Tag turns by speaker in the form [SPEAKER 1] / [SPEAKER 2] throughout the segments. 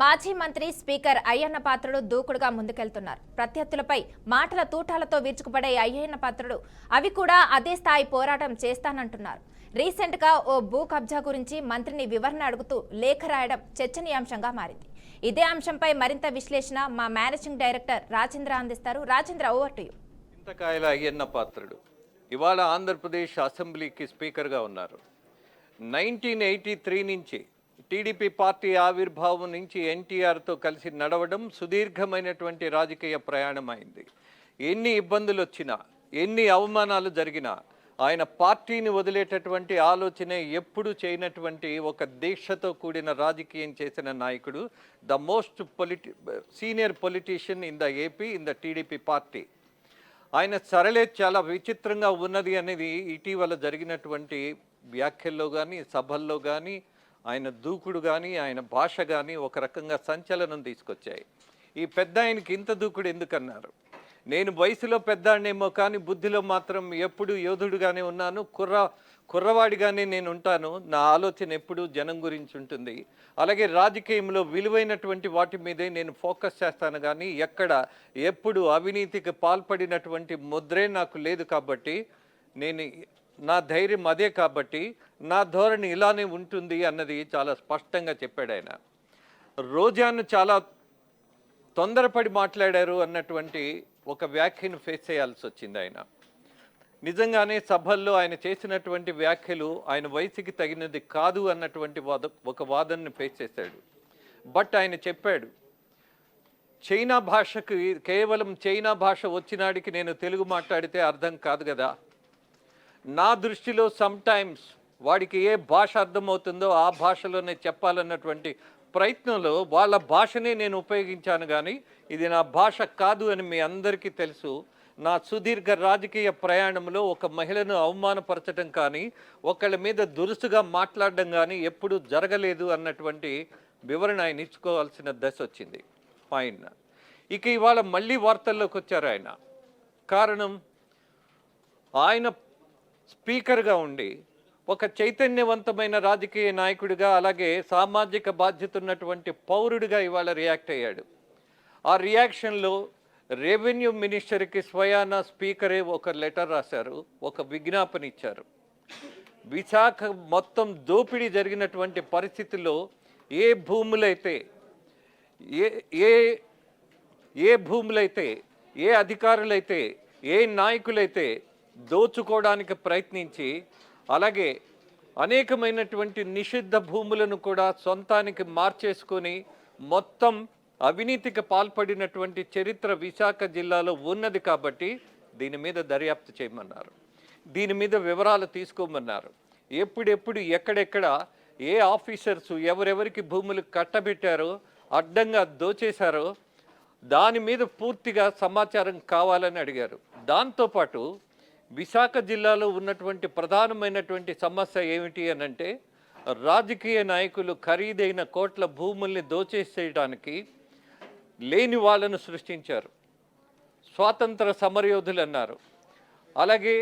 [SPEAKER 1] మాజీ మంత్రి స్పీకర్ అయ్యన్న పాత్రుడు దూకుడుగా ముందుకెళ్తున్నారు. ప్రత్యర్థులపై మాటల తూటాలతో విరుచుకుపడే అయ్యన్న పాత్రుడు అవి కూడా అదే స్థాయి పోరాటం చేస్తానంటున్నారు. రీసెంట్ గా ఓ భూ కబ్జా గురించి మంత్రిని వివరణ అడుగుతూ లేఖ రాయడం చర్చనీయాంశంగా మారింది. ఇదే అంశంపై మరింత విశ్లేషణ మా మేనేజింగ్ డైరెక్టర్ రాజేంద్ర అందిస్తారు. Rajendra, over to you.
[SPEAKER 2] Chintakayala Ayyanna Patrudu ఇవాళ ఆంధ్రప్రదేశ్ అసెంబ్లీకి స్పీకర్గా ఉన్నారు. 1983 నుంచి టీడీపీ పార్టీ ఆవిర్భావం నుంచి ఎన్టీఆర్తో కలిసి నడవడం సుదీర్ఘమైనటువంటి రాజకీయ ప్రయాణం అయింది. ఎన్ని ఇబ్బందులు వచ్చినా, ఎన్ని అవమానాలు జరిగినా ఆయన పార్టీని వదిలేటటువంటి ఆలోచన ఎప్పుడు చేయనటువంటి ఒక దీక్షతో కూడిన రాజకీయం చేసిన నాయకుడు, the most senior politician in the AP, in the TDP party. ఆయన సరళే చాలా విచిత్రంగా ఉన్నది అనేది ఇటీవల జరిగినటువంటి వ్యాఖ్యల్లో కానీ, సభల్లో కానీ, ఆయన దూకుడు కానీ, ఆయన భాష కానీ ఒక రకంగా సంచలనం తీసుకొచ్చాయి. ఈ పెద్ద ఆయనకి ఇంత దూకుడు ఎందుకన్నారు? నేను వయసులో పెద్దాడినేమో కానీ బుద్ధిలో మాత్రం ఎప్పుడు యోధుడుగానే ఉన్నాను, కుర్రవాడిగానే నేను ఉంటాను. నా ఆలోచన ఎప్పుడు జనం గురించి ఉంటుంది. అలాగే రాజకీయంలో విలువైనటువంటి వాటి మీదే నేను ఫోకస్ చేస్తాను, కానీ ఎప్పుడు అవినీతికి పాల్పడినటువంటి ముద్రే నాకు లేదు. కాబట్టి నా ధైర్యం అదే, కాబట్టి నా ధోరణి ఇలానే ఉంటుంది అన్నది చాలా స్పష్టంగా చెప్పాడు ఆయన. రోజాను చాలా తొందరపడి మాట్లాడారు అన్నటువంటి ఒక వ్యాఖ్యను ఫేస్ చేయాల్సి వచ్చింది ఆయన. నిజంగానే సభల్లో ఆయన చేసినటువంటి వ్యాఖ్యలు ఆయన వయసుకి తగినది కాదు అన్నటువంటి ఒక వాదనని ఫేస్ చేశాడు. బట్ ఆయన చెప్పాడు, చైనా భాషకు కేవలం చైనా భాష వచ్చినాడికి నేను తెలుగు మాట్లాడితే అర్థం కాదు కదా. నా దృష్టిలో సమ్టైమ్స్ వాడికి ఏ భాష అర్థమవుతుందో ఆ భాషలోనే చెప్పాలన్నటువంటి ప్రయత్నంలో వాళ్ళ భాషనే నేను ఉపయోగించాను, కానీ ఇది నా భాష కాదు అని మీ అందరికీ తెలుసు. నా సుదీర్ఘ రాజకీయ ప్రయాణంలో ఒక మహిళను అవమానపరచడం కానీ, ఒకళ్ళ మీద దురుసుగా మాట్లాడడం కానీ ఎప్పుడూ జరగలేదు అన్నటువంటి వివరణ ఆయన ఇచ్చుకోవాల్సిన దశ వచ్చింది. ఫైన్. ఇక ఇవాళ మళ్ళీ వార్తల్లోకి వచ్చారు ఆయన. కారణం, ఆయన స్పీకర్గా ఉండి ఒక చైతన్యవంతమైన రాజకీయ నాయకుడిగా, అలాగే సామాజిక బాధ్యత ఉన్నటువంటి పౌరుడిగా ఇవాళ రియాక్ట్ అయ్యాడు. ఆ రియాక్షన్లో రెవెన్యూ మినిస్టర్కి స్వయాన స్పీకరే ఒక లెటర్ రాశారు, ఒక విజ్ఞాపన ఇచ్చారు. విశాఖ మొత్తం దోపిడీ జరిగినటువంటి పరిస్థితుల్లో ఏ భూములైతే ఏ అధికారులైతే, ఏ నాయకులైతే దోచుకోవడానికి ప్రయత్నించి, అలాగే అనేకమైనటువంటి నిషిద్ధ భూములను కూడా సొంతానికి మార్చేసుకొని మొత్తం అవినీతికి పాల్పడినటువంటి చరిత్ర విశాఖ జిల్లాలో ఉన్నది. కాబట్టి దీని మీద దర్యాప్తు చేయమన్నారు, దీని మీద వివరాలు తీసుకోమన్నారు. ఎప్పుడెప్పుడు ఎక్కడెక్కడ ఏ ఆఫీసర్స్ ఎవరెవరికి భూములు కట్టబెట్టారో, అడ్డంగా దోచేశారో దాని మీద పూర్తిగా సమాచారం కావాలని అడిగారు. దాంతోపాటు విశాఖ జిల్లాలో ఉన్నటువంటి ప్రధానమైనటువంటి సమస్య ఏమిటి అనంటే, రాజకీయ నాయకులు ఖరీదైన కోట్ల భూముల్ని దోచేసేయడానికి లేని వాళ్ళను సృష్టించారు. స్వాతంత్ర సమరయోధులు అన్నారు. అలాగే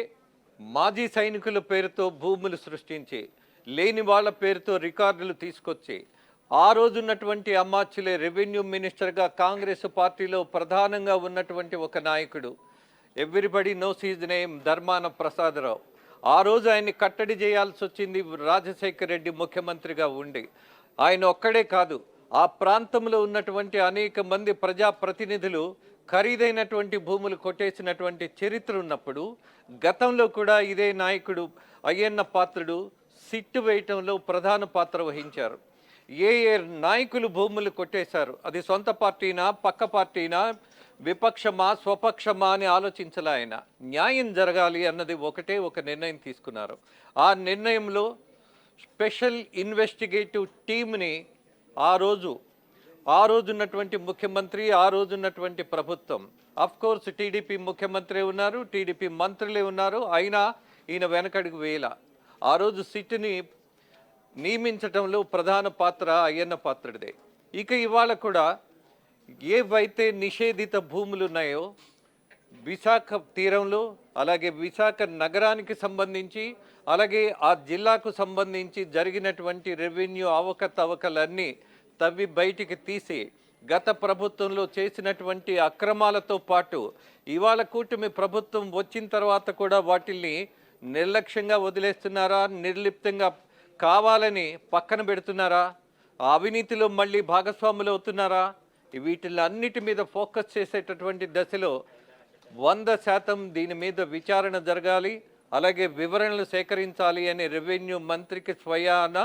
[SPEAKER 2] మాజీ సైనికుల పేరుతో భూములు సృష్టించి, లేని వాళ్ళ పేరుతో రికార్డులు తీసుకొచ్చి, ఆ రోజున్నటువంటి అమ్మాచులే రెవెన్యూ మినిస్టర్గా కాంగ్రెస్ పార్టీలో ప్రధానంగా ఉన్నటువంటి ఒక నాయకుడు, everybody knows his name, Dharmana Prasadarao. ఆ రోజు ఆయన్ని కట్టడి చేయాల్సి వచ్చింది రాజశేఖర రెడ్డి ముఖ్యమంత్రిగా ఉండి. ఆయన ఒక్కడే కాదు, ఆ ప్రాంతంలో ఉన్నటువంటి అనేక మంది ప్రజాప్రతినిధులు ఖరీదైనటువంటి భూములు కొట్టేసినటువంటి చరిత్ర ఉన్నప్పుడు, గతంలో కూడా ఇదే నాయకుడు అయ్యన్న పాత్రుడు సిట్టు వేయటంలో ప్రధాన పాత్ర వహించారు. ఏ నాయకులు భూములు కొట్టేశారు, అది సొంత పార్టీనా, పక్క పార్టీనా, విపక్షమా, స్వపక్షమా అని ఆలోచించాలి. ఆయన న్యాయం జరగాలి అన్నది ఒక నిర్ణయం తీసుకున్నారు. ఆ నిర్ణయంలో స్పెషల్ ఇన్వెస్టిగేటివ్ టీమ్ని ఆ రోజు ఉన్నటువంటి ముఖ్యమంత్రి, ఆ రోజు ఉన్నటువంటి ప్రభుత్వం, అఫ్కోర్స్ టీడీపీ ముఖ్యమంత్రి ఉన్నారు, టీడీపీ మంత్రులే ఉన్నారు, అయినా ఈయన వెనకడుగు వేల. ఆ రోజు సిట్ని నియమించటంలో ప్రధాన పాత్ర అయ్యన్న పాత్రుడిదే. ఇక ఇవాళ కూడా ఏవైతే నిషేధిత భూములు ఉన్నాయో విశాఖ తీరంలో, అలాగే విశాఖ నగరానికి సంబంధించి, అలాగే ఆ జిల్లాకు సంబంధించి జరిగినటువంటి రెవెన్యూ అవకతవకలన్నీ తవ్వి బయటికి తీసి గత ప్రభుత్వంలో చేసినటువంటి అక్రమాలతో పాటు ఇవాళ కూటమి ప్రభుత్వం వచ్చిన తర్వాత కూడా వాటిల్ని నిర్లక్ష్యంగా వదిలేస్తున్నారా, నిర్లిప్తంగా కావాలని పక్కన పెడుతున్నారా, అవినీతిలో మళ్ళీ భాగస్వాములు అవుతున్నారా? వీటిలన్నిటి మీద ఫోకస్ చేసేటటువంటి దశలో 100% దీని మీద విచారణ జరగాలి, అలాగే వివరణలు సేకరించాలి అని రెవెన్యూ మంత్రికి స్వయాన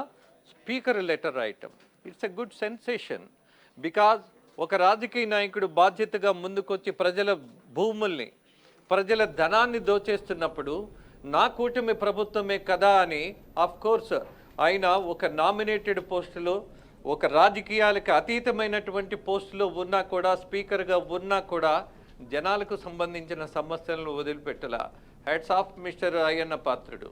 [SPEAKER 2] స్పీకర్ లెటర్ రాయటం it's a good sensation. Because ఒక రాజకీయ నాయకుడు బాధ్యతగా ముందుకొచ్చి ప్రజల భూముల్ని, ప్రజల ధనాన్ని దోచేస్తున్నప్పుడు నా కూటమి ప్రభుత్వమే కదా అని కోర్స్ ఆయన ఒక నామినేటెడ్ పోస్టులో, ఒక రాజకీయాలకు అతీతమైనటువంటి పోస్టులో ఉన్నా కూడా, స్పీకర్గా ఉన్నా కూడా జనాలకు సంబంధించిన సమస్యలను వదిలిపెట్టలా. Hats off mister Ayyanna Patrudu.